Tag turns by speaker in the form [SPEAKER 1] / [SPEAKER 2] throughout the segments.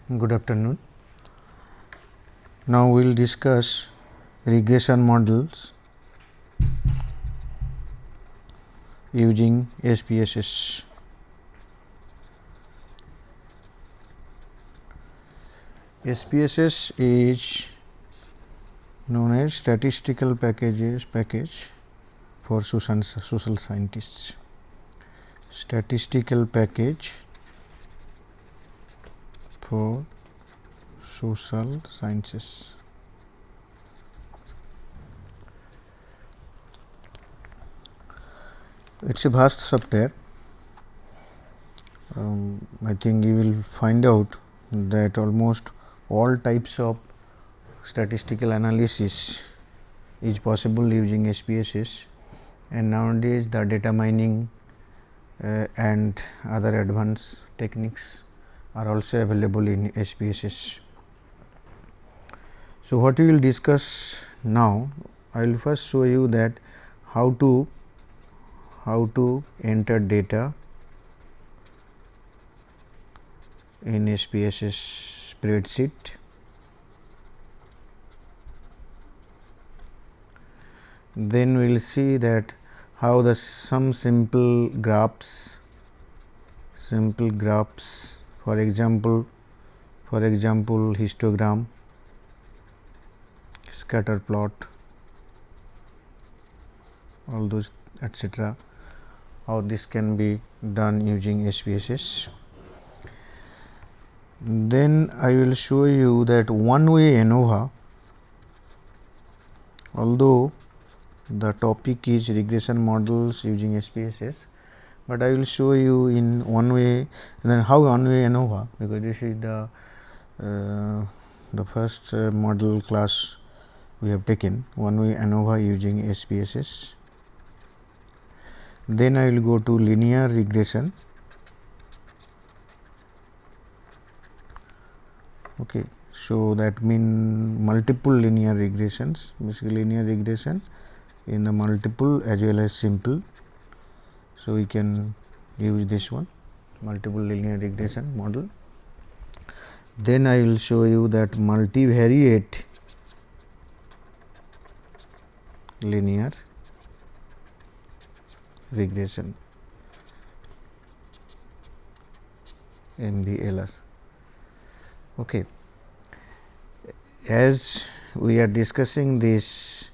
[SPEAKER 1] Good afternoon. Now, we will discuss regression models using SPSS. SPSS is known as statistical package for social scientists. Statistical package for social sciences. It's a vast software. I think you will find out that almost all types of statistical analysis is possible using SPSS, and nowadays the data mining and other advanced techniques are also available in SPSS. So, what we will discuss now, I will first show you that how to enter data in SPSS spreadsheet. Then we will see that how the some simple graphs, for example histogram, scatter plot, all those etc., how this can be done using SPSS. Then I will show you that one-way ANOVA, although the topic is regression models using SPSS, but I will show you in one way, then how one-way ANOVA, because this is the first model class we have taken, one-way ANOVA using SPSS. Then I will go to linear regression. Okay, so that means multiple linear regressions, basically linear regression in the multiple as well as simple. So, we can use this one, multiple linear regression model. Then I will show you that multivariate linear regression, MVLR. Okay. As we are discussing this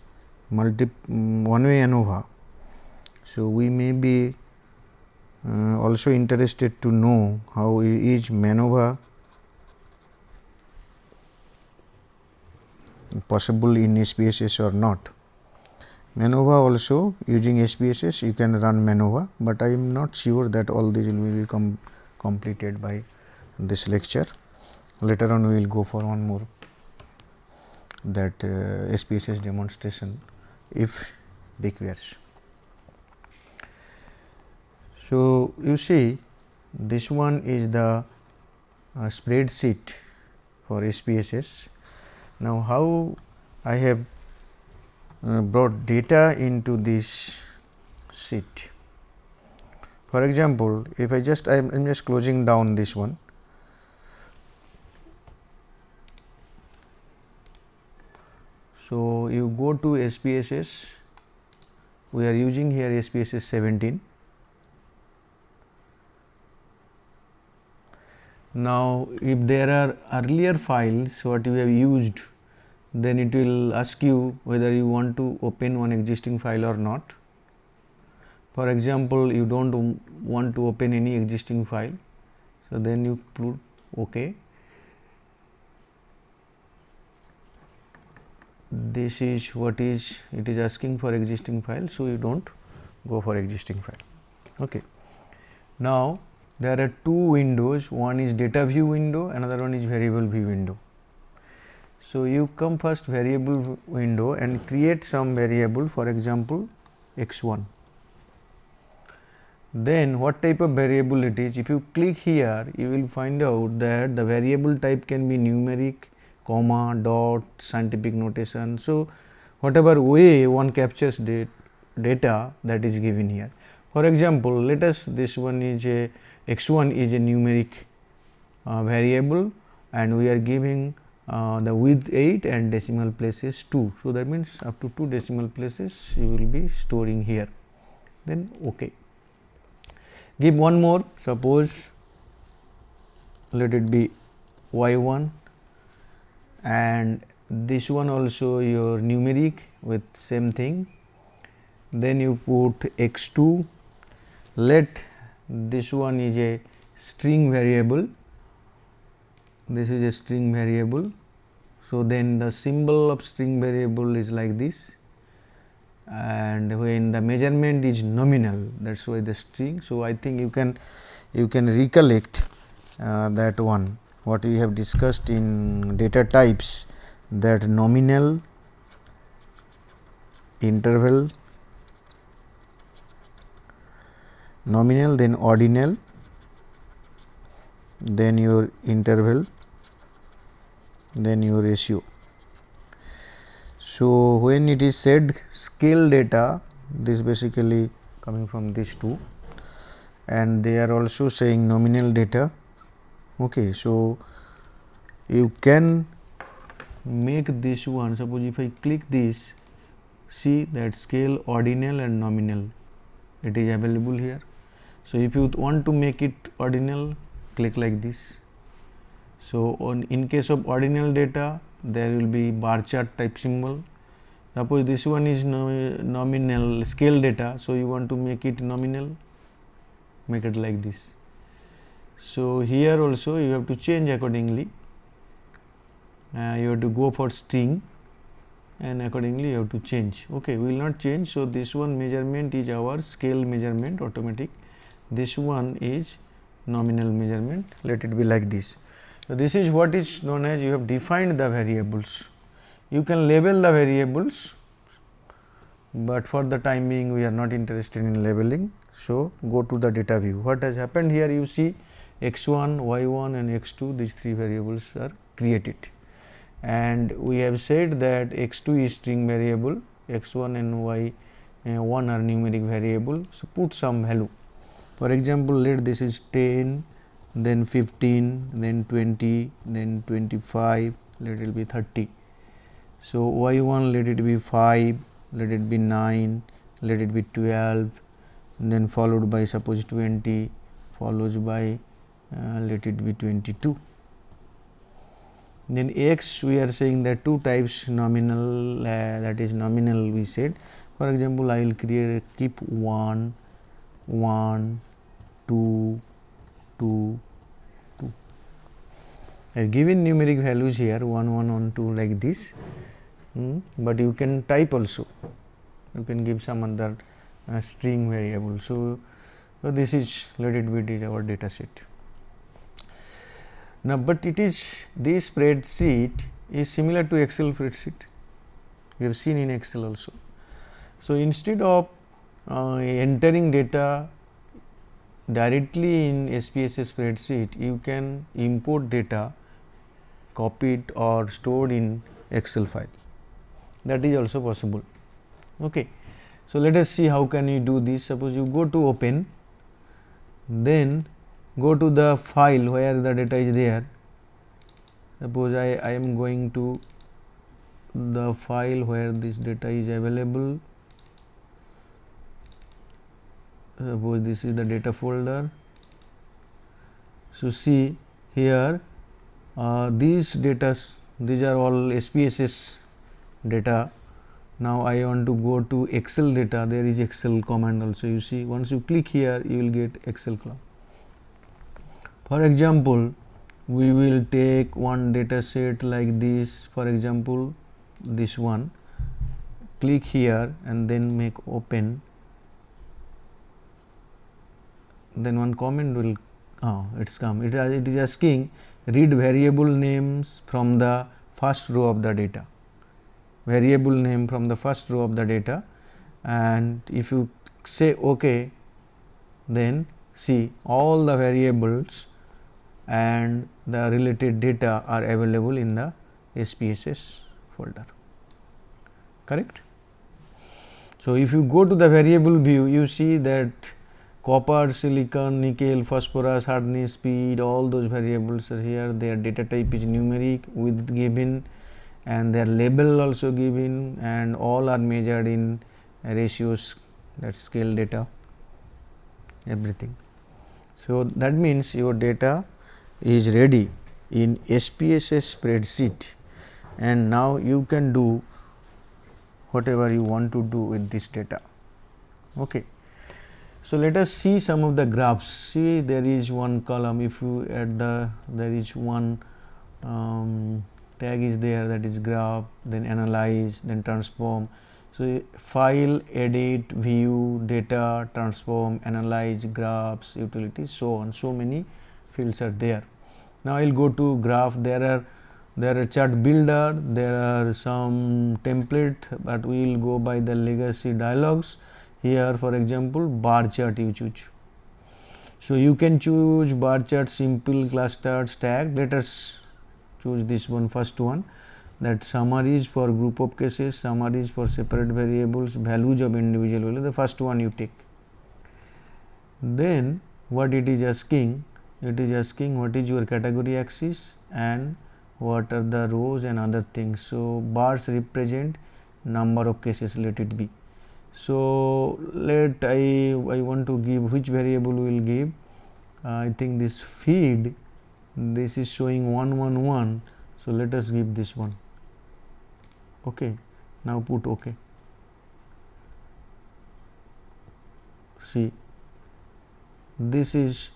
[SPEAKER 1] one-way ANOVA, so we may be also interested to know how is MANOVA possible in SPSS or not. MANOVA also using SPSS you can run MANOVA, but I am not sure that all these will be completed by this lecture. Later on we will go for one more that SPSS demonstration if requires. So, you see this one is the spreadsheet for SPSS. Now, how I have brought data into this sheet. For example, if I am just closing down this one. So, you go to SPSS, we are using here SPSS 17. Now, if there are earlier files what you have used, then it will ask you whether you want to open one existing file or not. For example, you do not want to open any existing file, so then you put OK. This is what it is asking for existing file, so you do not go for existing file. Okay. Now, there are two windows, one is data view window, another one is variable view window. So, you come first variable window and create some variable, for example, x1. Then what type of variable it is? If you click here, you will find out that the variable type can be numeric, comma, dot, scientific notation. So, whatever way one captures data that is given here. For example, let us this one is a x1 is a numeric variable and we are giving the width 8 and decimal places 2. So, that means up to 2 decimal places you will be storing here, then OK. Give one more, suppose let it be y1 and this one also your numeric with same thing, then you put x2, let this one is a string variable, this is a string variable. So, then the symbol of string variable is like this, and when the measurement is nominal, that is why the string. So, I think you can recollect that one what we have discussed in data types, that nominal, interval, nominal, then ordinal, then your interval, then your ratio. So, when it is said scale data, this basically coming from these two, and they are also saying nominal data. Okay. So, you can make this one, suppose if I click this, see that scale ordinal and nominal, it is available here. So, if you want to make it ordinal, click like this. So, in case of ordinal data, there will be bar chart type symbol. Suppose this one is nominal scale data. So, you want to make it nominal, make it like this. So, here also you have to change accordingly, you have to go for string and accordingly you have to change. Okay, we will not change. So, this one measurement is our scale measurement automatic, this one is nominal measurement, let it be like this. So, this is what is known as you have defined the variables. You can label the variables, but for the time being we are not interested in labeling. So, go to the data view. What has happened here, you see x1, y1 and x2, these 3 variables are created, and we have said that x2 is string variable, x1 and y1 are numeric variable. So, put some value, for example, let this is 10, then 15, then 20, then 25, let it be 30. So, y1 let it be 5, let it be 9, let it be 12, then followed by suppose 20, followed by let it be 22. Then x, we are saying that 2 types nominal, that is nominal we said. For example, I will keep 1, 1, 2, 2, 2. I have given numeric values here 1, 1, 1, 2 like this, but you can type also, you can give some other string variable. So, this is let it be, it is our data set. Now, but it is this spreadsheet is similar to Excel spreadsheet, we have seen in Excel also. So, instead of entering data directly in SPSS spreadsheet, you can import data, copy it or stored in Excel file, that is also possible. Okay. So, let us see how can you do this. Suppose you go to open, then go to the file where the data is there. Suppose I am going to the file where this data is available. Suppose this is the data folder. So, see here these data, these are all SPSS data. Now, I want to go to Excel data, there is Excel command also, you see once you click here you will get Excel column. For example, we will take one data set like this, for example, this one, click here and then make open, then one comment will it's come, it is asking read variable names from the first row of the data, variable name from the first row of the data, and if you say OK, then see all the variables and the related data are available in the SPSS folder, correct. So, if you go to the variable view, you see that copper, silicon, nickel, phosphorus, hardness, speed, all those variables are here. Their data type is numeric, width given, and their label also given, and all are measured in ratios, that scale data, everything. So that means your data is ready in SPSS spreadsheet, and now you can do whatever you want to do with this data. Okay. So let us see some of the graphs. See, there is one column. If you add there is one tag is there, that is graph, then analyze, then transform. So file, edit, view, data, transform, analyze, graphs, utilities, so on. So many fields are there. Now I will go to graph. There are chart builder, there are some template, but we will go by the legacy dialogues. Here for example, bar chart you choose. So you can choose bar chart, simple, cluster, stack. Let us choose this one, first one, that summaries for group of cases, summaries for separate variables, values of individual value. The first one you take. Then what it is asking? It is asking what is your category axis and what are the rows and other things. So bars represent number of cases, let it be. So let I want to give which variable we will give. I think this feed, this is showing 111. So let us give this one. Okay. Now put OK. See, this is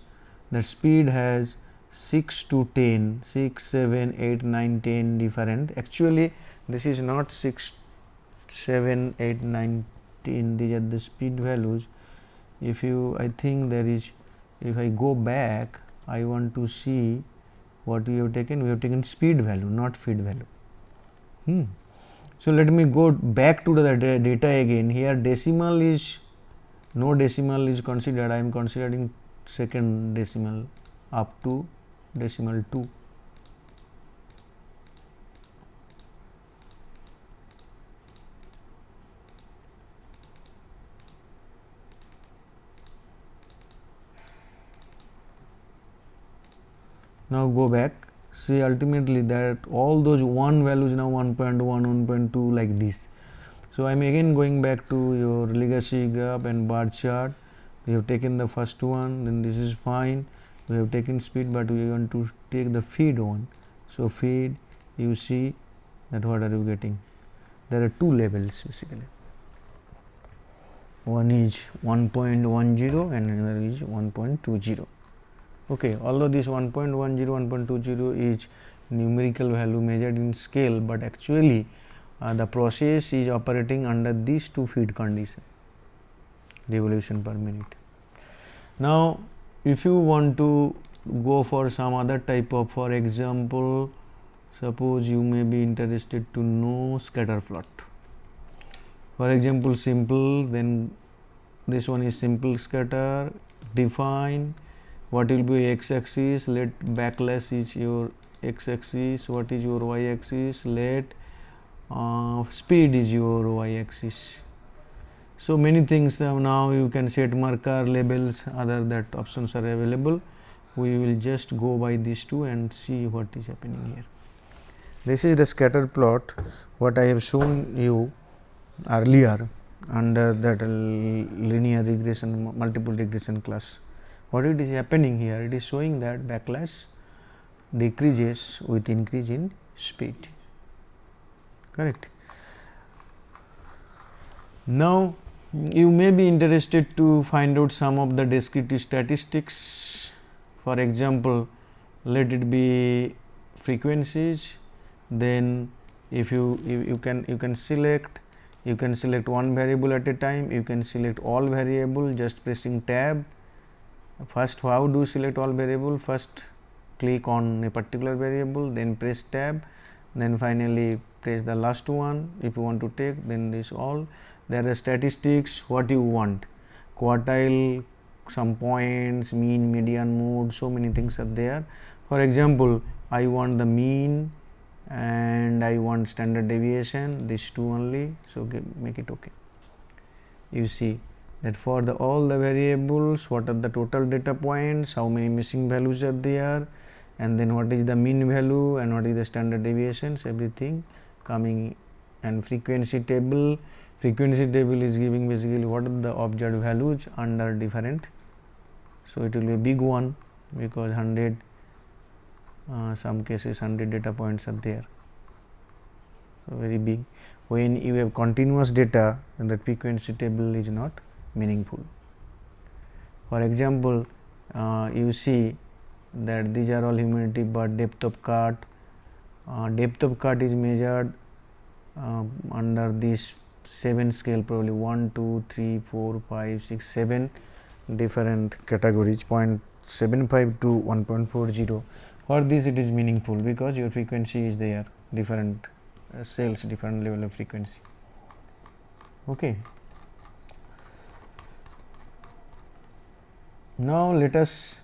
[SPEAKER 1] the speed has 6 to 10, 6, 7, 8, 9, 10 different. Actually, this is not 6, 7, 8, 9, 10. These are the speed values. If you, I think there is, if I go back, I want to see what we have taken. We have taken speed value, not feed value. So let me go back to the data again. Here decimal is, no decimal is considered. I am considering second decimal up to decimal 2. Now go back. See, ultimately that all those 1 values now 1.1, 1.2 like this. So I am again going back to your legacy graph and bar chart. We have taken the first one, then this is fine. We have taken speed, but we want to take the feed one. So feed, you see that what are you getting? There are two levels basically. One is 1.10 and another is 1.20. Okay, although this 1.10, 1.20 is numerical value measured in scale, but actually the process is operating under these two feed condition, revolution per minute. Now if you want to go for some other type of, for example, suppose you may be interested to know scatter plot. For example, simple, then this one is simple scatter. Define what will be x axis, let backlash is your x axis, what is your y axis, let speed is your y axis. So many things now you can set marker, labels, other that options are available. We will just go by these two and see what is happening here. This is the scatter plot what I have shown you earlier under that linear regression, multiple regression class. What it is happening here? It is showing that backlash decreases with increase in speed. Correct. Now you may be interested to find out some of the descriptive statistics. For example, let it be frequencies. Then if you can select one variable at a time. You can select all variable just pressing tab. First, how do you select all variable? First click on a particular variable, then press tab, then finally press the last one. If you want to take, then this all. There are statistics what you want, quartile, some points, mean, median, mode, so many things are there. For example, I want the mean and I want standard deviation, these two only. So make it okay. You see that for all the variables, what are the total data points, how many missing values are there, and then what is the mean value and what is the standard deviations, everything coming. And frequency table is giving basically what are the observed values under different. So it will be a big one because 100 some cases 100 data points are there, so very big. When you have continuous data, then the frequency table is not meaningful. For example, you see that these are all humidity, but depth of cut. Depth of cut is measured under this 7 scale, probably 1, 2, 3, 4, 5, 6, 7 different categories, 0.75 to 1.40. For this it is meaningful because your frequency is there, different cells, different level of frequency. Okay. Now let us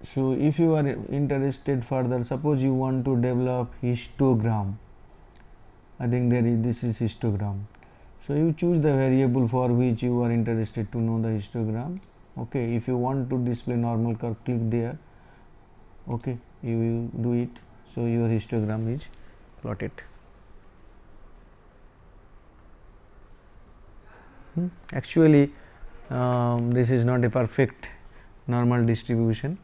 [SPEAKER 1] so if you are interested further, suppose you want to develop histogram. I think this is histogram. So you choose the variable for which you are interested to know the histogram. Okay, if you want to display normal curve, click there. Okay, you do it. So your histogram is plotted. Actually, this is not a perfect normal distribution.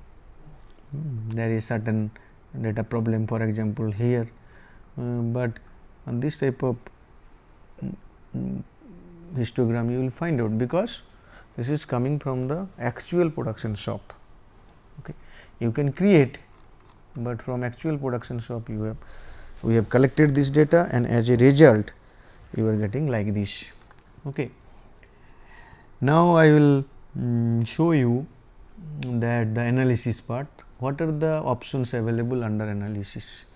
[SPEAKER 1] There is certain data problem, for example here, but on this type of histogram you will find out because this is coming from the actual production shop. Okay, you can create, but from actual production shop we have collected this data, and as a result you are getting like this. Okay. Now I will show you that the analysis part. What are the options available under analysis?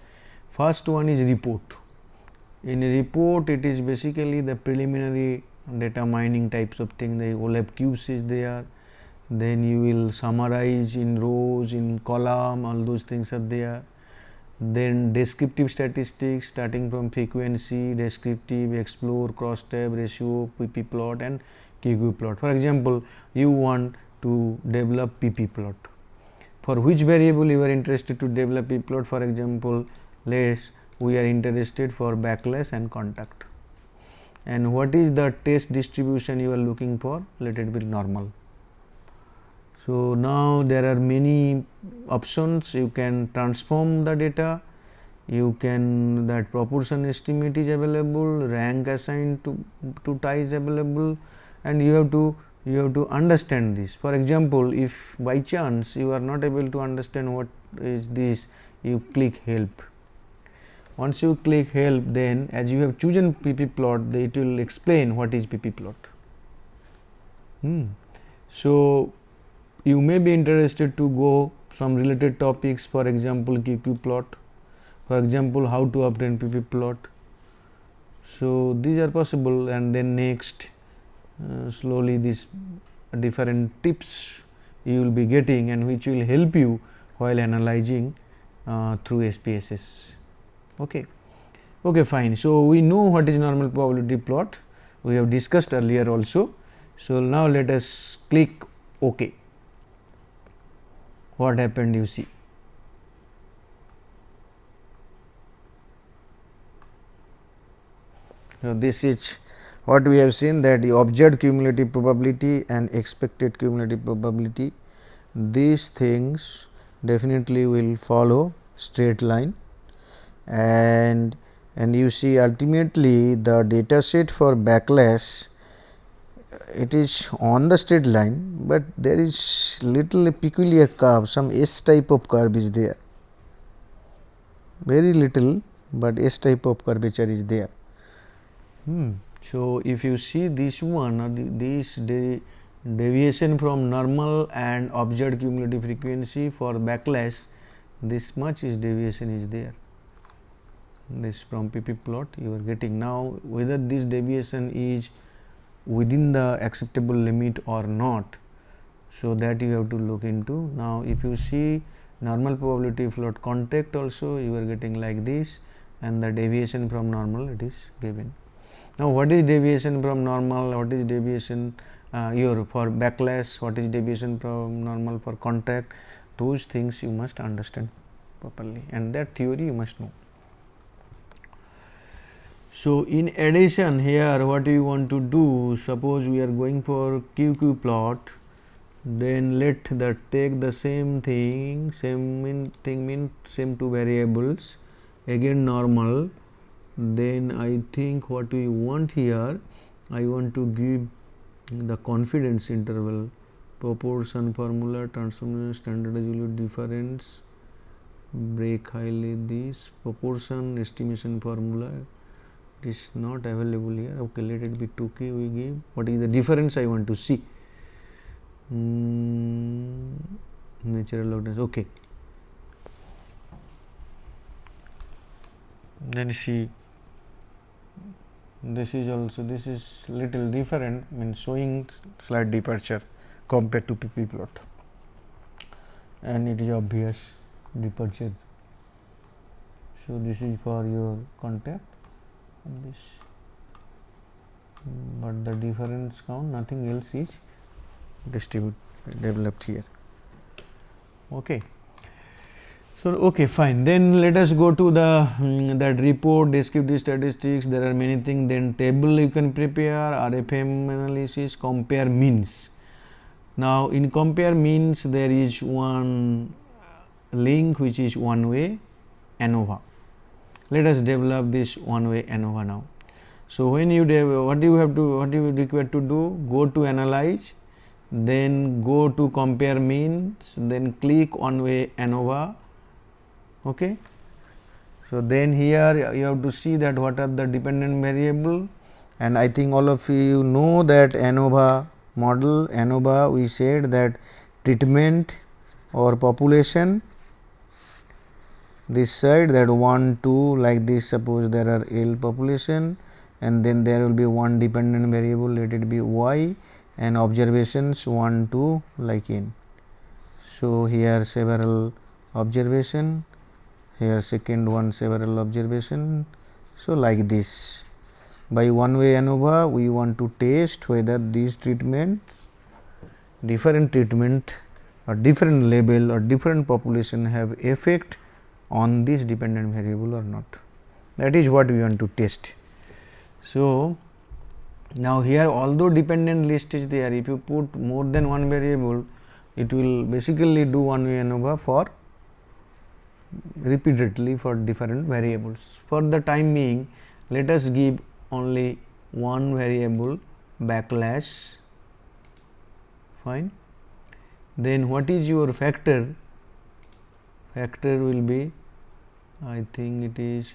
[SPEAKER 1] First one is report. In a report, it is basically the preliminary data mining types of thing. The OLAP cubes is there, then you will summarize in rows, in column, all those things are there. Then descriptive statistics starting from frequency, descriptive, explore, crosstab, ratio, PP plot and QQ plot. For example, you want to develop PP plot. For which variable you are interested to develop PP plot? For example, we are interested for backlash and contact. And what is the test distribution you are looking for? Let it be normal. So now there are many options. You can transform the data, you can, that proportion estimate is available, rank assigned to tie is available, and you have to understand this. For example, if by chance you are not able to understand what is this, you click help. Once you click help, then as you have chosen PP plot, it will explain what is PP plot. So you may be interested to go some related topics, for example QQ plot, for example how to obtain PP plot. So these are possible, and then next slowly these different tips you will be getting, and which will help you while analyzing through SPSS. Okay. Okay, fine. So we know what is normal probability plot, we have discussed earlier also. So now let us click OK. What happened, you see. So this is what we have seen, that the observed cumulative probability and expected cumulative probability, these things definitely will follow straight line, and you see ultimately the data set for backlash, it is on the straight line, but there is little peculiar curve, some S type of curve is there, very little, but S type of curvature is there. So if you see this one, this deviation from normal and observed cumulative frequency for backlash, this much is deviation is there. This from PP plot you are getting. Now whether this deviation is within the acceptable limit or not, so that you have to look into. Now if you see normal probability plot contact also, you are getting like this, and the deviation from normal it is given. Now, what is deviation from normal, what is deviation for backlash, what is deviation from normal for contact, those things you must understand properly, and that theory you must know. So, in addition here what we want to do, suppose we are going for QQ plot, then let the take the same thing, same two variables, again normal, then I think what we want here, I want to give the confidence interval, proportion formula, transformation, standard absolute difference, break highly this, proportion, estimation formula, it is not available here. Okay, let it be 2k we give. What is the difference I want to see? Natural loudness. Okay. Then see, this is also, this is little different, means showing slight departure compared to PP plot, and it is obvious departure. So, this is for your contact, this, but the difference count, nothing else is developed here. Okay. So, okay, fine. Then let us go to the that report, descriptive statistics. There are many things. Then table you can prepare, RFM analysis, compare means. Now, in compare means there is one link which is one way ANOVA. Let us develop this one way ANOVA now. So, when you what you require to do, go to analyze, then go to compare means, then click one way ANOVA. Okay. So, then here you have to see that what are the dependent variable, and I think all of you know that ANOVA model. ANOVA we said that treatment or population, this side that 1 2 like this, suppose there are L population, and then there will be one dependent variable, let it be y, and observations 1 2 like n. So, here several observation, here second one several observation. So, like this, by one way ANOVA we want to test whether these treatments, different treatment or different level or different population have effect on this dependent variable or not. That is what we want to test. So, now here although dependent list is there, if you put more than one variable, it will basically do one way ANOVA for repeatedly for different variables. For the time being, let us give only one variable backlash, fine. Then what is your factor? Factor will be, I think it is,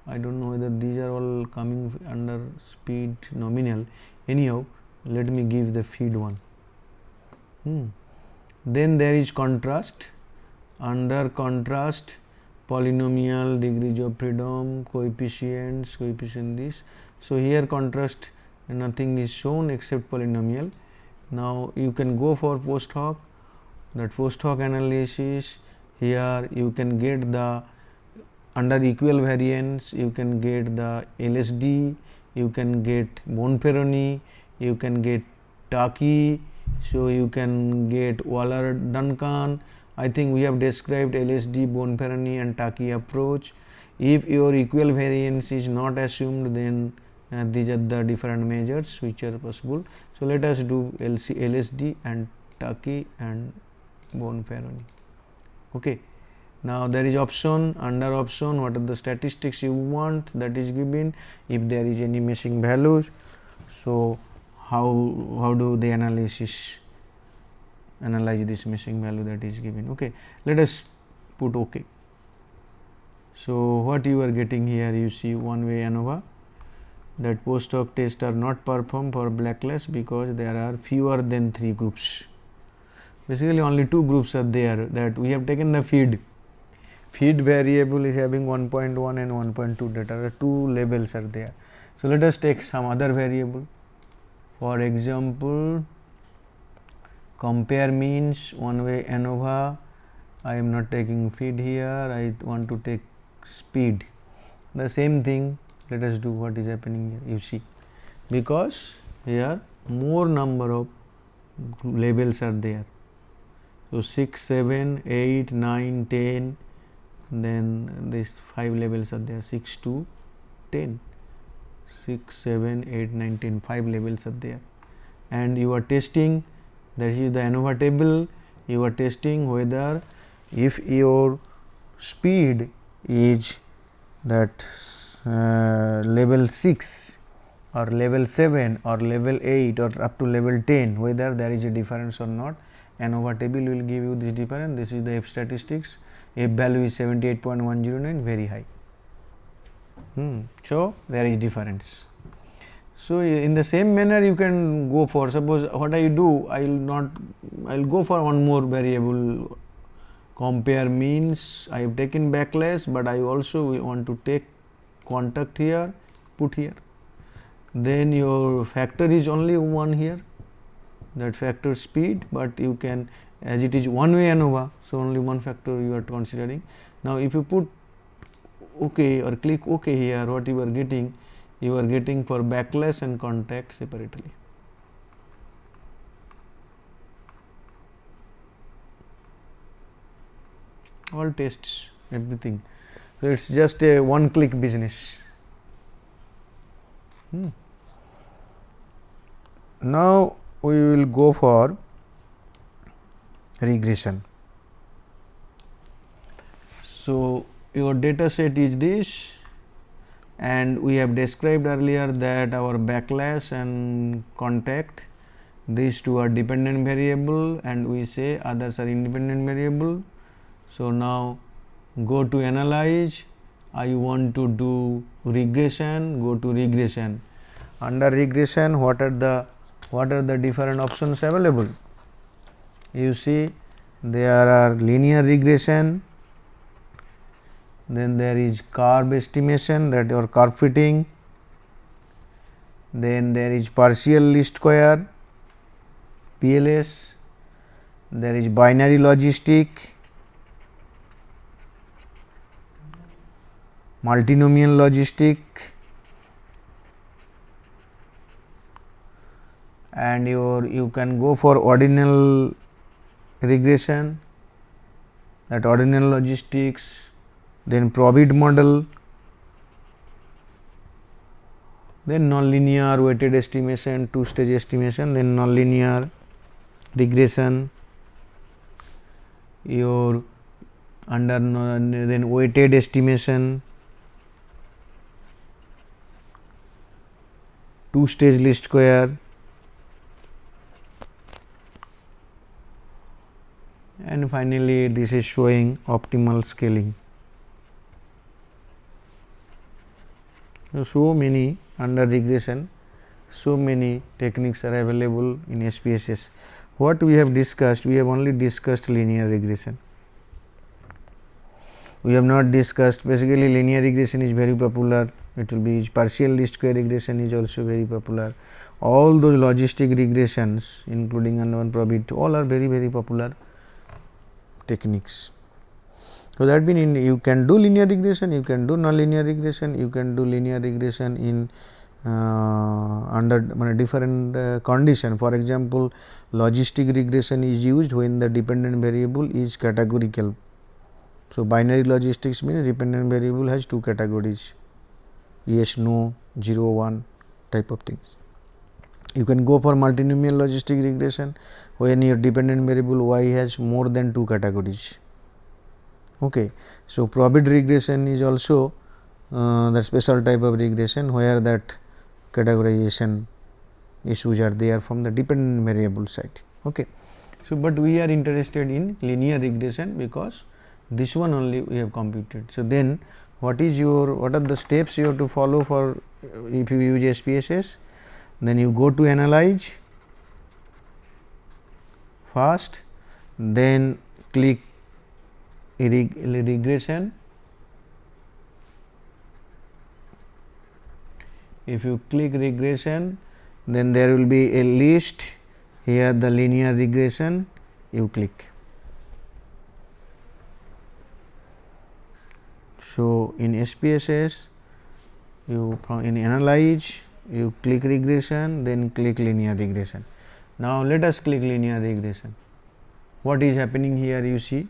[SPEAKER 1] I do not know whether these are all coming under speed nominal. Anyhow, let me give the feed one. Then there is contrast. Under contrast, polynomial, degrees of freedom, coefficients, coefficient this. So, here contrast nothing is shown except polynomial. Now, you can go for post hoc, that post hoc analysis. Here you can get the under equal variance, you can get the LSD, you can get Bonferroni, you can get Taki, so you can get Waller-Duncan. I think we have described LSD, Bonferroni and Taki approach. If your equal variance is not assumed, then these are the different measures which are possible. So, let us do LSD and Taki and Bonferroni. Okay. Now, there is option, under option what are the statistics you want, that is given, if there is any missing values. So, how do they analyze this missing value that is given. Okay. Let us put OK. So, what you are getting here, you see one way ANOVA, that post hoc tests are not performed for backlash because there are fewer than 3 groups. Basically, only 2 groups are there, that we have taken the feed variable is having 1.1 and 1.2, that are 2 labels are there. So, let us take some other variable. For example, compare means one way ANOVA, I am not taking feed here, I want to take speed. the same thing. Let us do what is happening here. You see, because here more number of labels are there. So 6, 7, 8, 9, 10, then these 5 labels are there, 6 to 10, 6, 7, 8, 9, 10, 5 labels are there, and you are testing, that is the ANOVA table. You are testing whether if your speed is that level 6 or level 7 or level 8 or up to level 10, whether there is a difference or not. ANOVA table will give you this difference. This is the F statistics. F value is 78.109, very high. So there is difference. So in the same manner you can go for, suppose what I do, I will go for one more variable, compare means. I have taken backlash, but I also want to take contact here, put here. Then your factor is only one here, that factor speed, but you can, as it is one way ANOVA, so only one factor you are considering. Now if you put OK or click OK here, what you are getting? You are getting for backlash and contact separately. All tests, everything. So it's just a one click business. Now we will go for regression. So your data set is this, and we have described earlier that our backlash and contact, these two are dependent variable, and we say others are independent variable. So now go to analyze. I want to do regression, go to regression. Under regression, what are the different options available? You see, there are linear regression, then there is curve estimation, that or curve fitting, then there is partial least square, PLS, there is binary logistic, multinomial logistic, and you can go for ordinal regression, that ordinal logistics, then probit model, then nonlinear weighted estimation, two stage estimation, then nonlinear regression, your under then weighted estimation, two stage least square, and finally this is showing optimal scaling. So many under regression, so many techniques are available in SPSS. What we have discussed, we have only discussed linear regression. We have not discussed, basically linear regression is very popular, it will be partial least square regression is also very popular. All those logistic regressions including unknown probit, all are very popular techniques. So that means you can do linear regression, you can do nonlinear regression, you can do linear regression in under different condition. For example, logistic regression is used when the dependent variable is categorical. So binary logistics means dependent variable has two categories, yes, no, 0, 1 type of things. You can go for multinomial logistic regression when your dependent variable y has more than two categories. Okay. So probit regression is also the special type of regression where that categorization issues are there from the dependent variable side. Okay. So but we are interested in linear regression because this one only we have computed. So then what are the steps you have to follow for if you use SPSS? Then you go to analyze first, then click regression. If you click regression, then there will be a list, here the linear regression, you click. So in SPSS you from in analyze, you click regression, then click linear regression. Now let us click linear regression. What is happening here? You see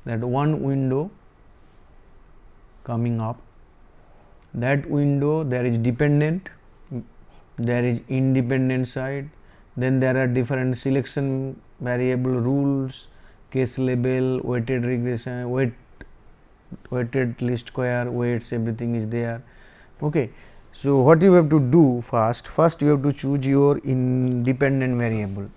[SPEAKER 1] that one window coming up, that window there is dependent, there is independent side, then there are different selection variable rules, case label, weighted regression, weighted least square, weights, everything is there. Okay. So, what you have to do first you have to choose your independent variable.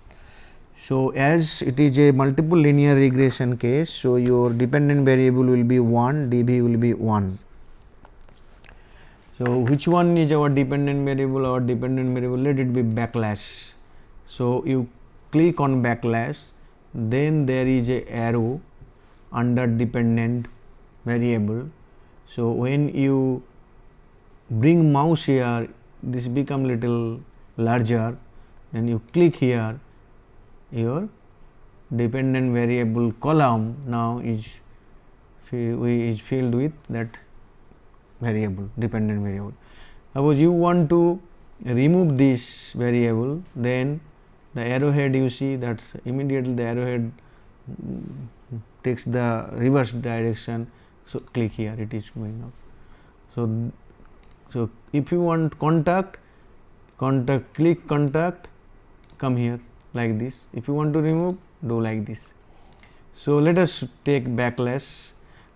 [SPEAKER 1] So, as it is a multiple linear regression case, so your dependent variable will be 1, dB will be 1. So, which one is our dependent variable? Our dependent variable, let it be backlash. So, you click on backlash, then there is a arrow under dependent variable. So, when you bring mouse here, this become little larger, then you click here, your dependent variable column now is filled with that variable, dependent variable. Suppose you want to remove this variable, then the arrowhead you see that immediately the arrowhead takes the reverse direction. So, click here, it is going up. So, if you want contact, click contact, come here like this. If you want to remove, do like this. So, let us take backlash.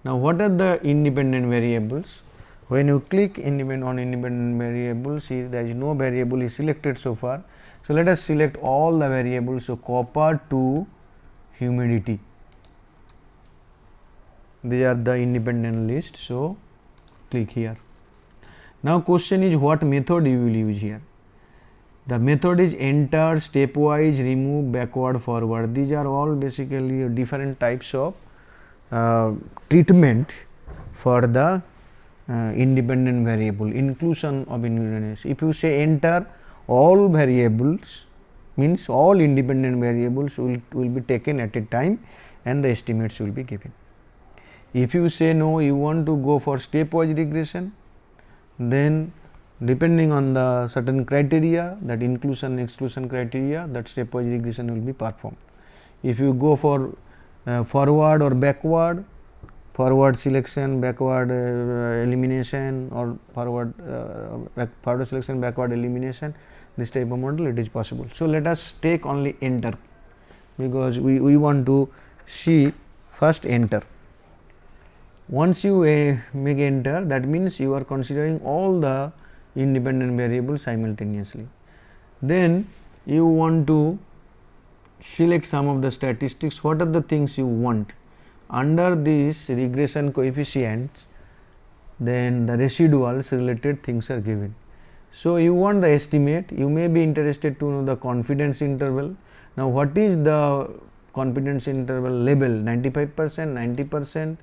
[SPEAKER 1] Now, what are the independent variables? When you click independent variable, see there is no variable is selected so far. So, let us select all the variables. So, copper to humidity, these are the independent list. So, click here. Now, question is what method you will use here. The method is enter, stepwise, remove, backward, forward. These are all basically different types of treatment for the independent variable, inclusion of independence. If you say enter, all variables means all independent variables will be taken at a time and the estimates will be given. If you say no, you want to go for stepwise regression, then depending on the certain criteria, that inclusion exclusion criteria, that stepwise regression will be performed. If you go for forward or backward, forward selection, backward elimination, or forward selection, backward elimination, this type of model it is possible. So, let us take only enter, because we want to see first enter. Once you make enter, that means you are considering all the independent variables simultaneously. Then you want to select some of the statistics. What are the things you want? Under this regression coefficients, then the residuals related things are given. So, you want the estimate, you may be interested to know the confidence interval. Now, what is the confidence interval level? 95%, 90%.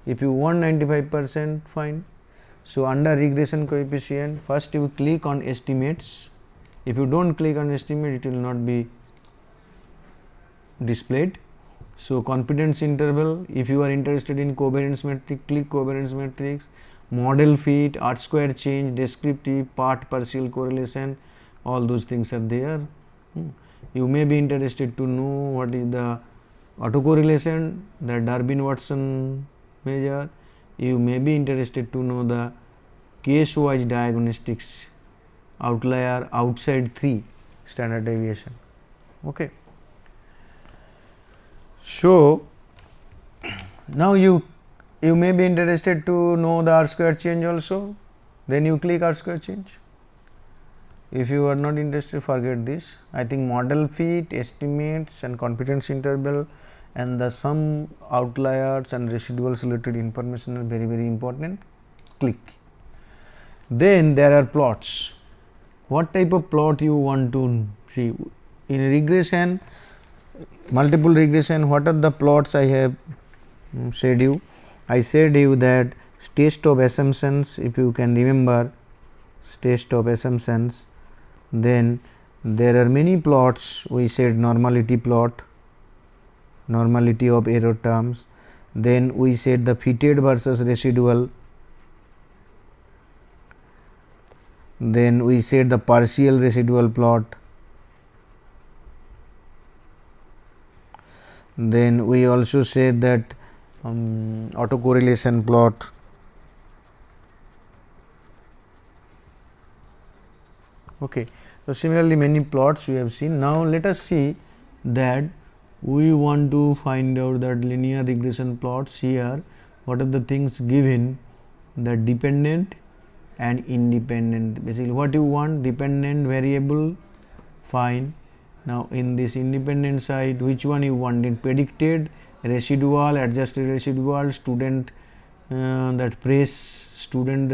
[SPEAKER 1] If you want 95%, fine. So, under regression coefficient, first you click on estimates. If you do not click on estimate, it will not be displayed. So, confidence interval, if you are interested in covariance matrix, click covariance matrix, model fit, R square change, descriptive, part partial correlation, all those things are there. You may be interested to know what is the autocorrelation, the Darwin-Watson measure. You may be interested to know the case wise diagnostics, outlier outside 3 standard deviation. Okay. So, now you may be interested to know the R square change also, then you click R square change. If you are not interested, forget this. I think model fit, estimates and confidence interval and the some outliers and residuals related information are very important. Click. Then there are plots. What type of plot you want to see? In regression, multiple regression, what are the plots I have said you? I said you that test of assumptions, if you can remember test of assumptions, then there are many plots. We said normality plot, normality of error terms, then we said the fitted versus residual, then we said the partial residual plot, then we also said that autocorrelation plot, okay. So, similarly many plots we have seen. Now, let us see that we want to find out that linear regression plots here, what are the things given, the dependent and independent. Basically what you want, dependent variable, fine. Now, in this independent side, which one you want, in predicted, residual, adjusted residual, student that praise, student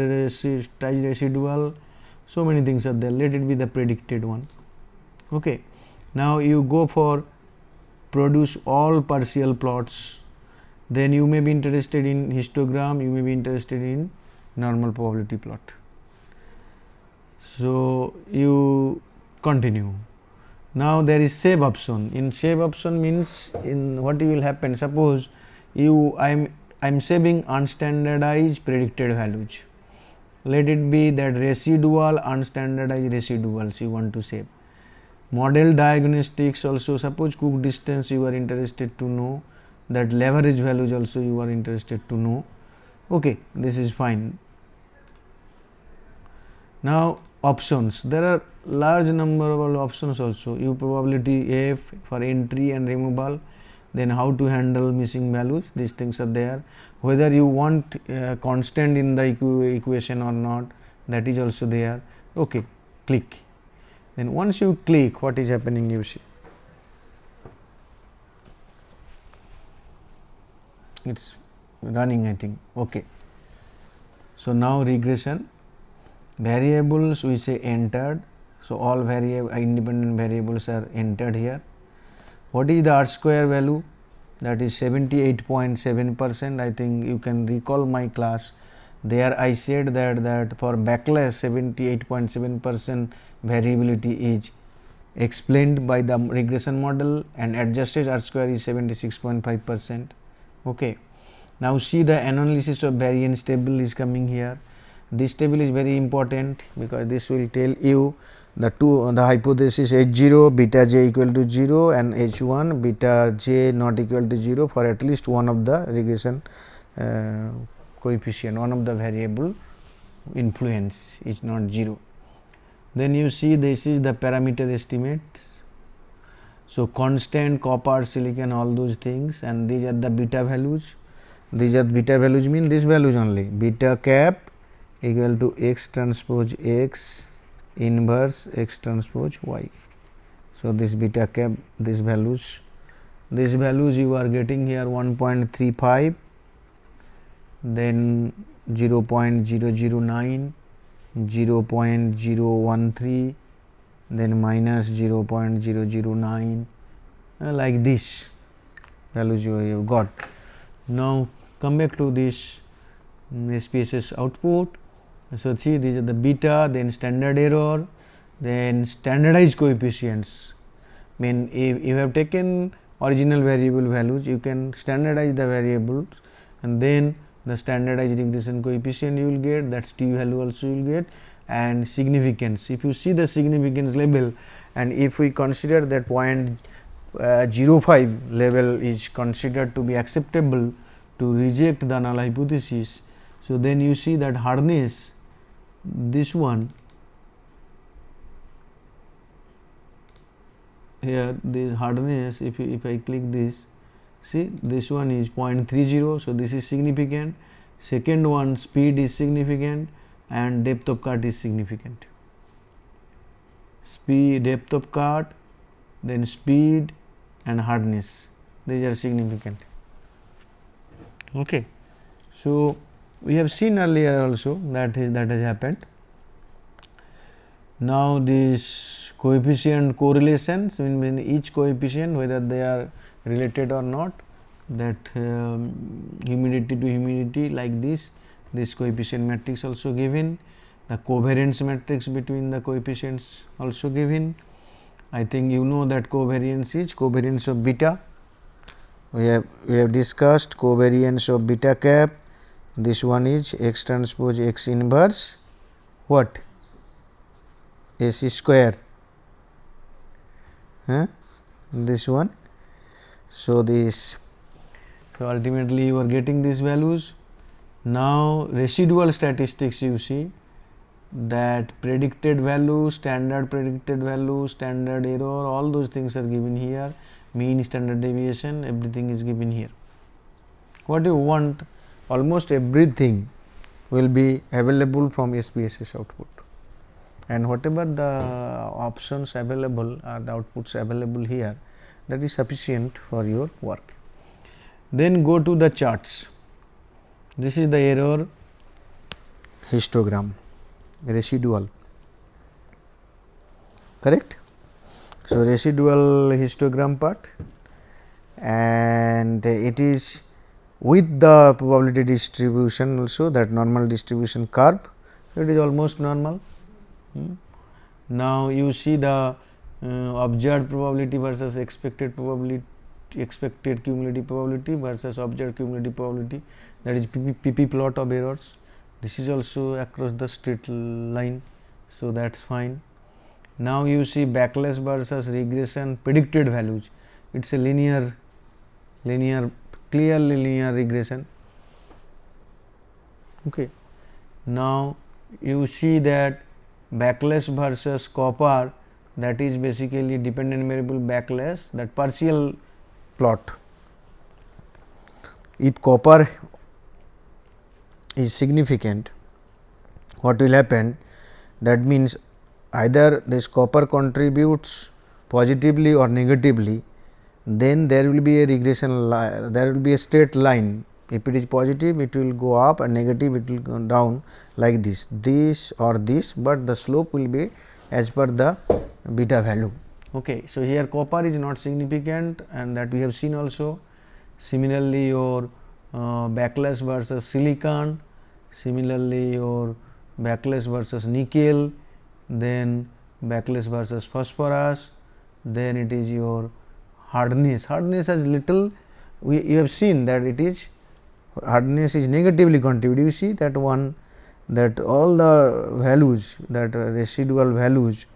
[SPEAKER 1] residual, so many things are there. Let it be the predicted one. Okay. Now, you go for produce all partial plots, then you may be interested in histogram, you may be interested in normal probability plot. So, you continue. Now, there is save option. In save option means, in what will happen, suppose you I am saving unstandardized predicted values. Let it be that residual unstandardized residuals you want to save. Model diagnostics also, suppose Cook distance you are interested to know, that leverage values also you are interested to know. Okay, this is fine. Now, options, there are large number of options also, U probability F for entry and removal, then how to handle missing values, these things are there. Whether you want constant in the equation or not, that is also there. Okay, click. Then once you click, what is happening, you see, it is running, I think. Okay. So, now regression variables we say entered. So, all independent variables are entered here. What is the R square value? That is 78.7%. I think you can recall my class. There I said that for backlash 78.7% variability is explained by the regression model, and adjusted R square is 76.5%. Okay. Now, see the analysis of variance table is coming here. This table is very important because this will tell you the hypothesis H0 beta j equal to 0 and H1 beta j not equal to 0 for at least one of the regression coefficient, one of the variable influence is not 0. Then you see this is the parameter estimate. So, constant, copper, silicon, all those things, and these are the beta values. These are beta values, mean this values only, beta cap equal to x transpose x inverse x transpose y. So, this beta cap, these values you are getting here 1.35, then 0.009, 0.013, then minus 0.009, like this values you have got. Now, come back to this SPSS output. So, see these are the beta, then standard error, then standardized coefficients. Mean if you have taken original variable values, you can standardize the variables, and then the standardized regression coefficient you will get, that is t value also you will get, and significance. If you see the significance level, and if we consider that 0.05 level is considered to be acceptable to reject the null hypothesis. So, then you see that hardness, this one here, this hardness, if I click this, see this one is 0.30. So, this is significant. Second one, speed is significant and depth of cut is significant. Speed, depth of cut, then speed and hardness, these are significant. Okay. So, we have seen earlier also that has happened. Now, this coefficient correlations, mean each coefficient whether they are related or not, that humidity to humidity, like this coefficient matrix also given, the covariance matrix between the coefficients also given. I think you know that covariance is covariance of beta. We have discussed covariance of beta cap. This one is x transpose x inverse what AC square, this one. So, this, so ultimately you are getting these values. Now, residual statistics, you see that predicted value, standard predicted value, standard error, all those things are given here, mean, standard deviation, everything is given here. What you want, almost everything will be available from SPSS output, and whatever the options available or the outputs available here, that is sufficient for your work. Then go to the charts. This is the error histogram, residual, correct. So, residual histogram part, and it is with the probability distribution also, that normal distribution curve, it is almost normal. Now, you see the observed probability versus expected probability, expected cumulative probability versus observed cumulative probability, that is PP plot of errors. This is also across the straight line. So, that is fine. Now, you see backlash versus regression predicted values, it is a linear, clearly linear regression. Okay. Now, you see that backlash versus copper, that is basically dependent variable backlash, that partial plot. If copper is significant, what will happen? That means either this copper contributes positively or negatively, then there will be a regression line, there will be a straight line. If it is positive, it will go up, and negative, it will go down like this or this, but the slope will be as per the beta value. Okay. So, here copper is not significant, and that we have seen also. Similarly, your backlash versus silicon, similarly your backlash versus nickel, then backlash versus phosphorus, then it is your hardness. Hardness has little, you have seen that it is, hardness is negatively contributed. You see that one, that all the values, that residual values,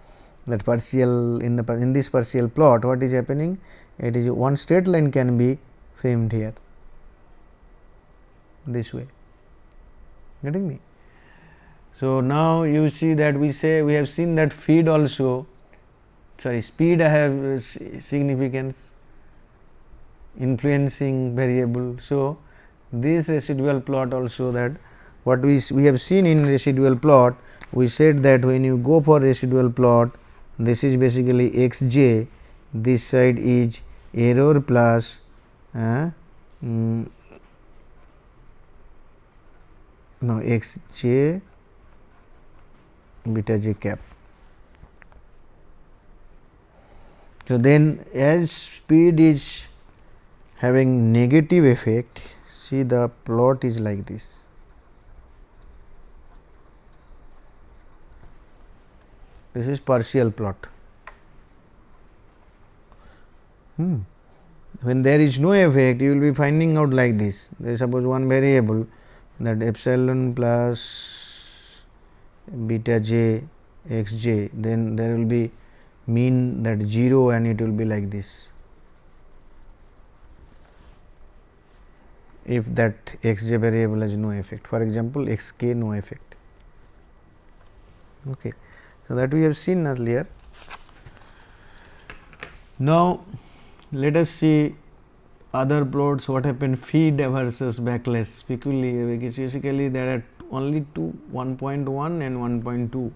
[SPEAKER 1] that partial in this partial plot, what is happening? It is one straight line can be framed here this way, getting me. So, now you see that we have seen that feed also, speed have significance, influencing variable. So, this residual plot also, that what we have seen in residual plot, we said that when you go for residual plot, this is basically x j, this side is error plus x j beta j cap. So, then as speed is having negative effect, see the plot is like this. This is partial plot. When there is no effect, you will be finding out like this. There is suppose one variable, that epsilon plus beta j x j, then there will be mean that 0, and it will be like this. If that x j variable has no effect, for example, x k no effect. Okay. So, that we have seen earlier. Now, let us see other plots, what happened feed versus backlash. Basically, there are only two, 1.1 and 1.2,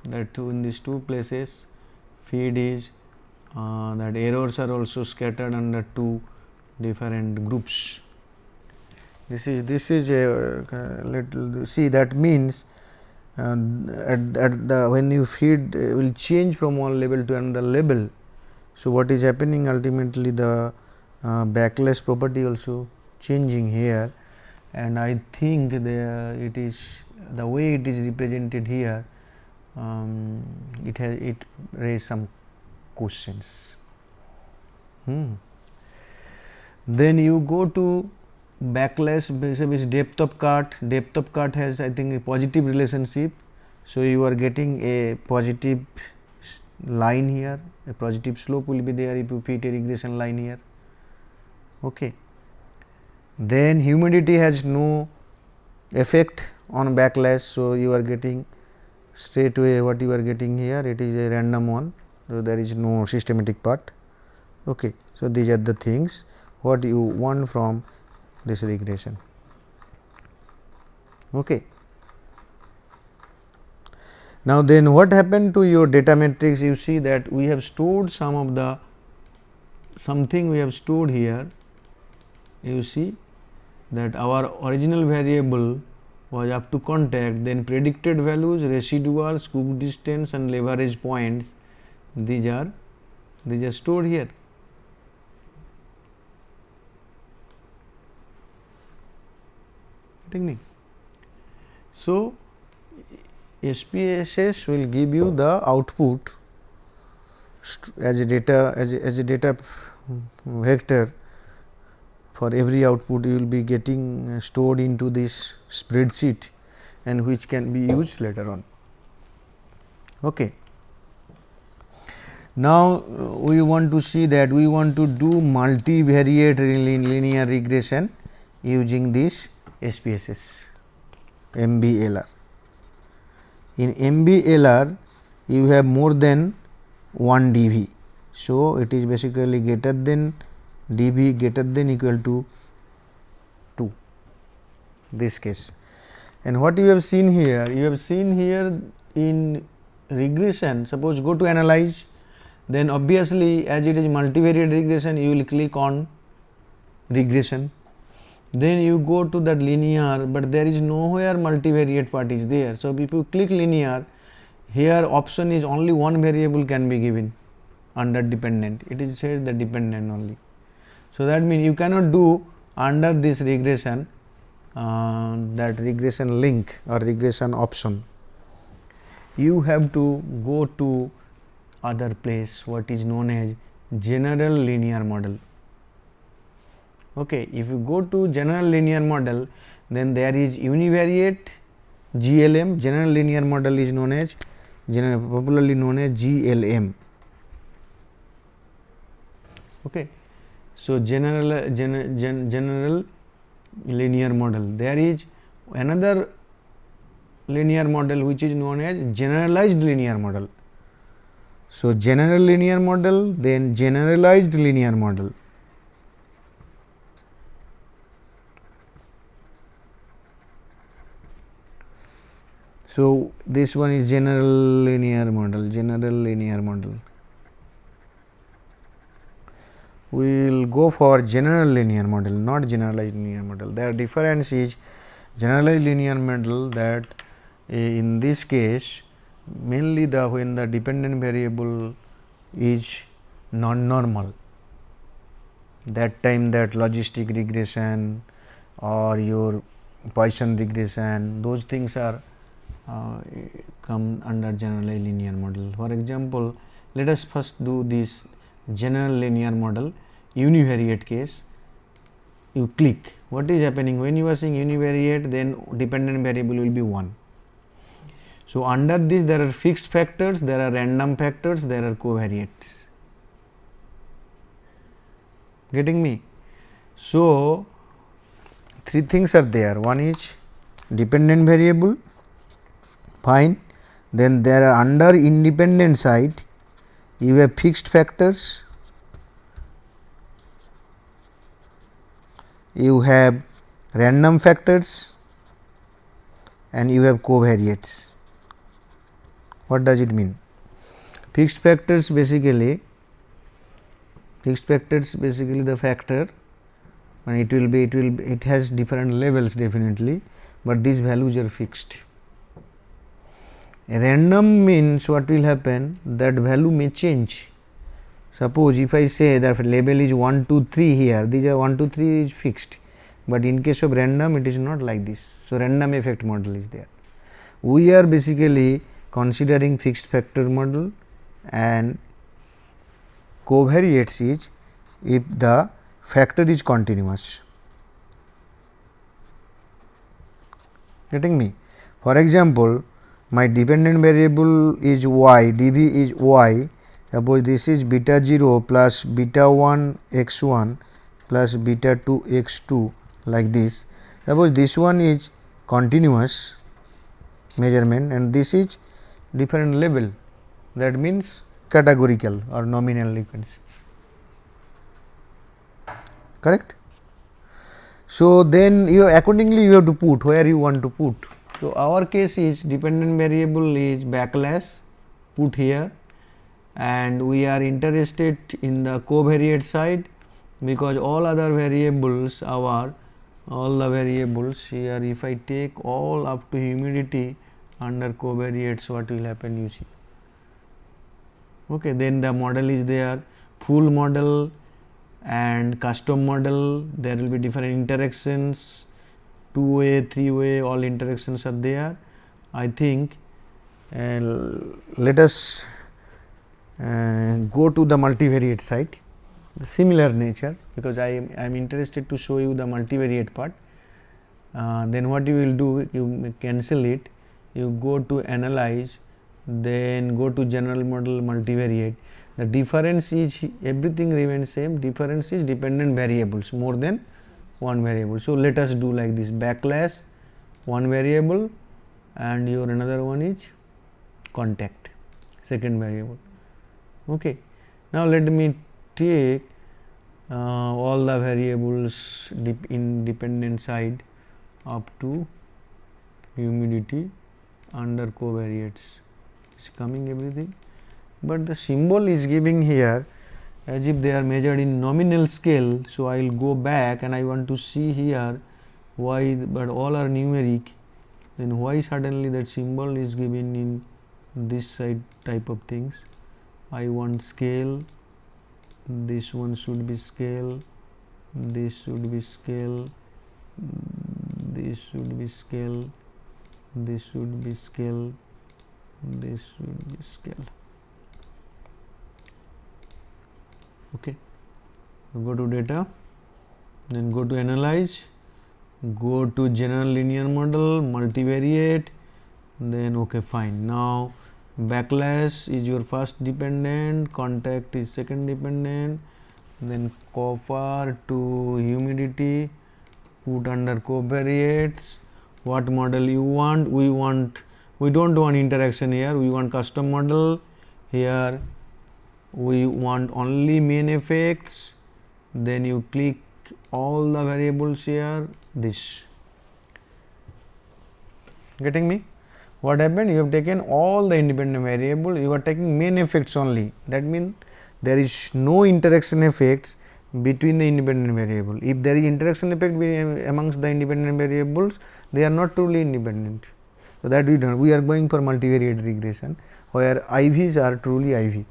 [SPEAKER 1] that two, in these two places feed is that errors are also scattered under two different groups. This is a little, see, that means at the when you feed will change from one level to another level. So, what is happening ultimately, the backlash property also changing here, and I think it is the way it is represented here, it raise some questions. Then you go to backlash vis-a-vis depth of cut. Depth of cut has, I think, a positive relationship. So, you are getting a positive line here, a positive slope will be there if you fit a regression line here. Okay. Then humidity has no effect on backlash. So, you are getting straight away what you are getting here, it is a random one. So, there is no systematic part. Okay. So, these are the things what you want from this regression. Okay. Now, then what happened to your data matrix? You see that we have stored some of the something we have stored here. You see that our original variable was up to contact, then predicted values, residuals, Cook distance and leverage points, these are stored here. Getting me? So, SPSS will give you the output as a data vector. For every output you will be getting stored into this spreadsheet and which can be used later on. Okay. Now, we want to see that we want to do multivariate linear regression using this SPSS MBLR. In MBLR you have more than 1 dV. So, it is basically greater than dV greater than equal to 2, this case. And what you have seen here? You have seen here in regression, suppose go to analyze, then obviously as it is multivariate regression you will click on regression. Then you go to that linear, but there is nowhere multivariate part is there. So, if you click linear, here option is only one variable can be given under dependent, it is says the dependent only. So, that means you cannot do under this regression that regression link or regression option. You have to go to other place what is known as general linear model. Okay. If you go to general linear model, then there is univariate GLM, general linear model is known as popularly known as GLM. Okay. So, general linear model, there is another linear model which is known as generalized linear model. So, general linear model, then generalized linear model. So, this one is general linear model, We will go for general linear model, not generalized linear model. Their difference is generalized linear model that in this case mainly when the dependent variable is non-normal, that time that logistic regression or your Poisson regression, those things are come under generalized linear model. For example, let us first do this general linear model univariate case. You click, what is happening when you are saying univariate, then dependent variable will be 1. So, under this there are fixed factors, there are random factors, there are covariates. Getting me? So, 3 things are there, one is dependent variable, fine, then there are under independent side you have fixed factors, you have random factors and you have covariates. What does it mean? Fixed factors basically the factor, and it has different levels definitely, but these values are fixed. Random means what will happen, that value may change. Suppose if I say that label is 1, 2, 3 here, these are 1, 2, 3 is fixed, but in case of random it is not like this. So, random effect model is there. We are basically considering fixed factor model, and covariates is if the factor is continuous. Getting me? For example, my dependent variable is y, dv is y, suppose this is beta 0 plus beta 1 x 1 plus beta 2 x 2 like this. Suppose this one is continuous measurement and this is different level, that means categorical or nominal, you can say, correct. So, then you accordingly you have to put where you want to put. So, our case is dependent variable is backlash, put here, and we are interested in the covariate side, because all other variables our all the variables here, if I take all up to humidity under covariates, what will happen, you see. Okay, then the model is there, full model and custom model, there will be different interactions, 2-way, 3-way, all interactions are there. I think let us go to the multivariate side, the similar nature, because I am interested to show you the multivariate part. Then what you will do, you cancel it, you go to analyze, then go to general model multivariate. The difference is everything remains same, difference is dependent variables, more than one variable. So, let us do like this, backlash one variable and your another one is contact, second variable. Okay. Now, let me take all the variables in dependent side up to humidity under covariates, is coming everything, but the symbol is giving here as if they are measured in nominal scale. So, I will go back and I want to see here why, but all are numeric, then why suddenly that symbol is given in this side type of things. I want scale, this one should be scale, this should be scale, this should be scale, this should be scale, this should be scale. Okay. Go to data, then go to analyze, go to general linear model, multivariate, then okay, fine. Now, backlash is your first dependent, contact is second dependent, then copper to humidity, put under covariates, what model you want, we don't want interaction here, we want custom model here, we want only main effects, then you click all the variables here, this, getting me. What happened? You have taken all the independent variable, you are taking main effects only, that means there is no interaction effects between the independent variable. If there is interaction effect amongst the independent variables, they are not truly independent. So, that we don't, we are going for multivariate regression where IVs are truly IV.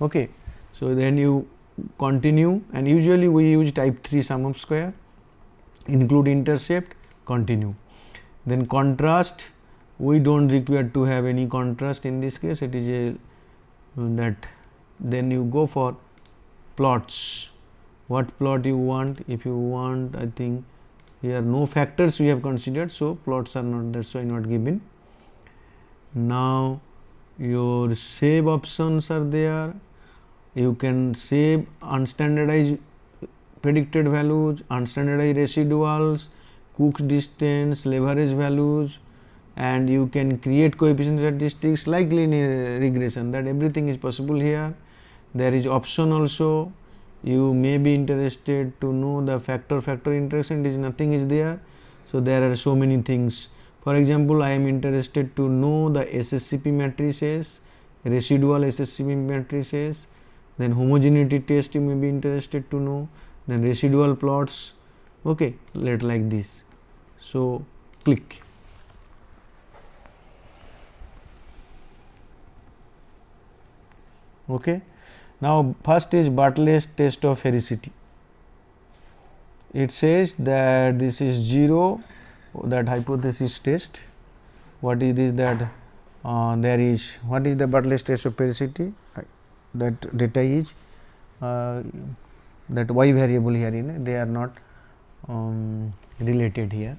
[SPEAKER 1] Okay. So, then you continue, and usually we use type 3 sum of square, include intercept, continue. Then contrast, we don't require to have any contrast in this case, it is a that. Then you go for plots, what plot you want, if you want, I think here no factors we have considered. So, plots are not, that is why not given. Now, your save options are there, you can save unstandardized predicted values, unstandardized residuals, Cook's distance, leverage values, and you can create coefficient statistics like linear regression, that everything is possible here. There is option also, you may be interested to know the factor interaction, is nothing is there. So, there are so many things. For example, I am interested to know the SSCP matrices, residual SSCP matrices, then homogeneity test you may be interested to know, then residual plots, okay, like this. So, click. Okay. Now, first is Bartlett's test of heredity. It says that this is 0, that hypothesis test. What is this, that there is, what is the Bartlett's test of heredity? That data is that y variable here in, they are not related here.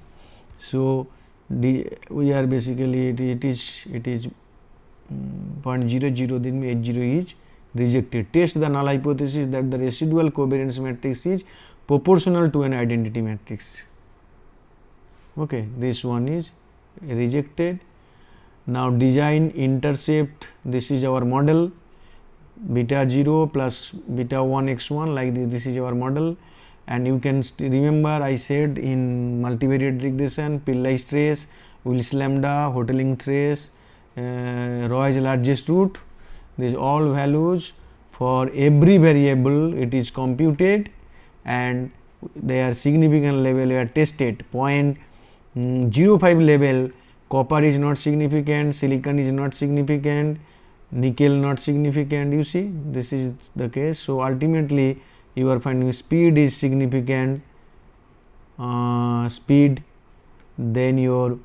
[SPEAKER 1] So, we are basically it is 0.00, then H0 is rejected. Test the null hypothesis that the residual covariance matrix is proportional to an identity matrix. Okay, this one is rejected. Now design intercept, this is our model, beta 0 plus beta 1 x1, like this is our model. And you can remember I said in multivariate regression, Pillai trace, Willis lambda, Hotelling trace, Roy's largest root, these all values for every variable it is computed and their significant level are tested. 0.05 level, copper is not significant, silicon is not significant, nickel not significant, you see this is the case. So, ultimately you are finding speed is significant, speed, then your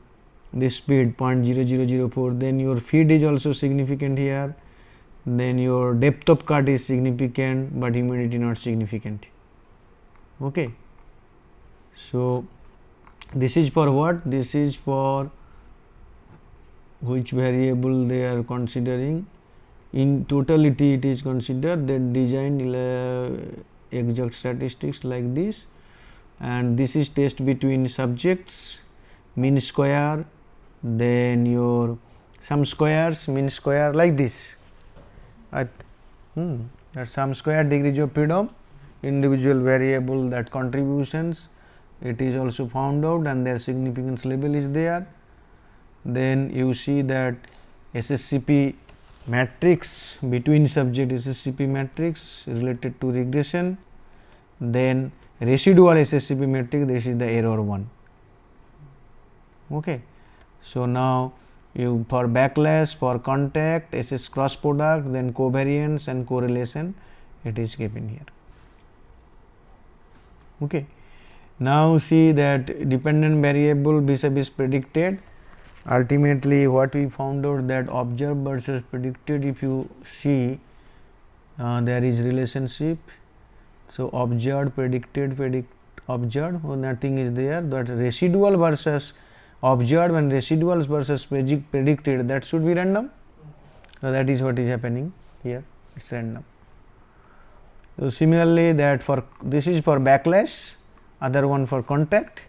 [SPEAKER 1] this speed 0.0004, then your feed is also significant here, then your depth of cut is significant, but humidity not significant. Okay. So, this is for what? This is for which variable they are considering. In totality it is considered that design exact statistics like this, and this is test between subjects, mean square, then your sum squares, mean square, like this. That sum square, degrees of freedom, individual variable, that contributions, it is also found out and their significance level is there. Then you see that SSCP matrix between subject, SSCP matrix related to regression, then residual SSCP matrix, this is the error one. Okay. So, now you for backlash, for contact, SS cross product, then covariance and correlation, it is given here. Okay. Now, see that dependent variable vis-a-vis predicted. Ultimately, what we found out that observed versus predicted, if you see there is relationship. So, observed, predicted, observed, nothing is there, but residual versus observed and residuals versus predicted, that should be random. So, that is what is happening here, it is random. So, similarly, that for this is for backlash, other one for contact,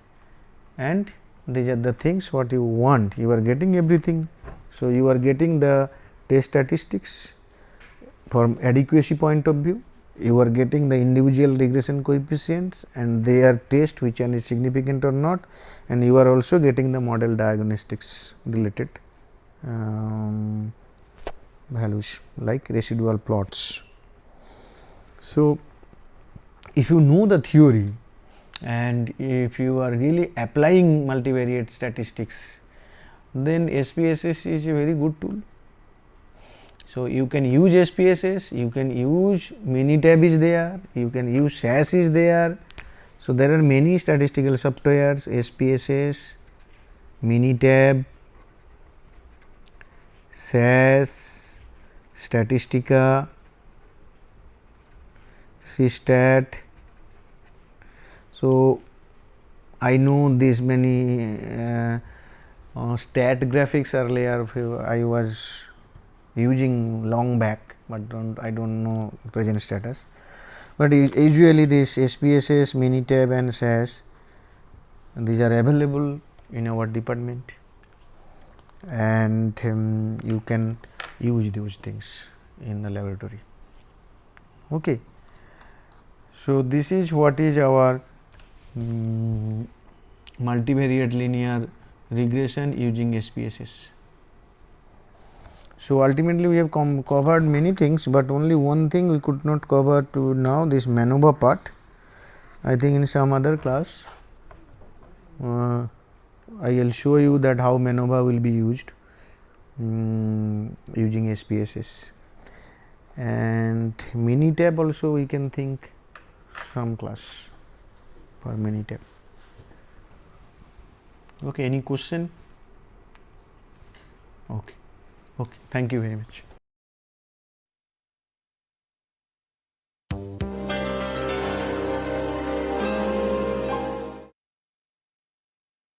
[SPEAKER 1] and these are the things what you want, you are getting everything. So, you are getting the test statistics from adequacy point of view, you are getting the individual regression coefficients and their test which one is significant or not, and you are also getting the model diagnostics related values like residual plots. So, if you know the theory and if you are really applying multivariate statistics, then SPSS is a very good tool. So, you can use SPSS, you can use Minitab is there, you can use SAS is there. So, there are many statistical softwares, SPSS, Minitab, SAS, Statistica, CStat. So, I know this many stat graphics earlier I was using long back, but I don't know present status. But usually this SPSS, Minitab and SAS, these are available in our department, and you can use those things in the laboratory. Okay. So, this is what is our multivariate linear regression using SPSS. So, ultimately we have covered many things, but only one thing we could not cover to now, this ANOVA part. I think in some other class I will show you that how ANOVA will be used using SPSS, and Minitab also we can think some class for Minitab. Okay, any question? Okay, thank you very much.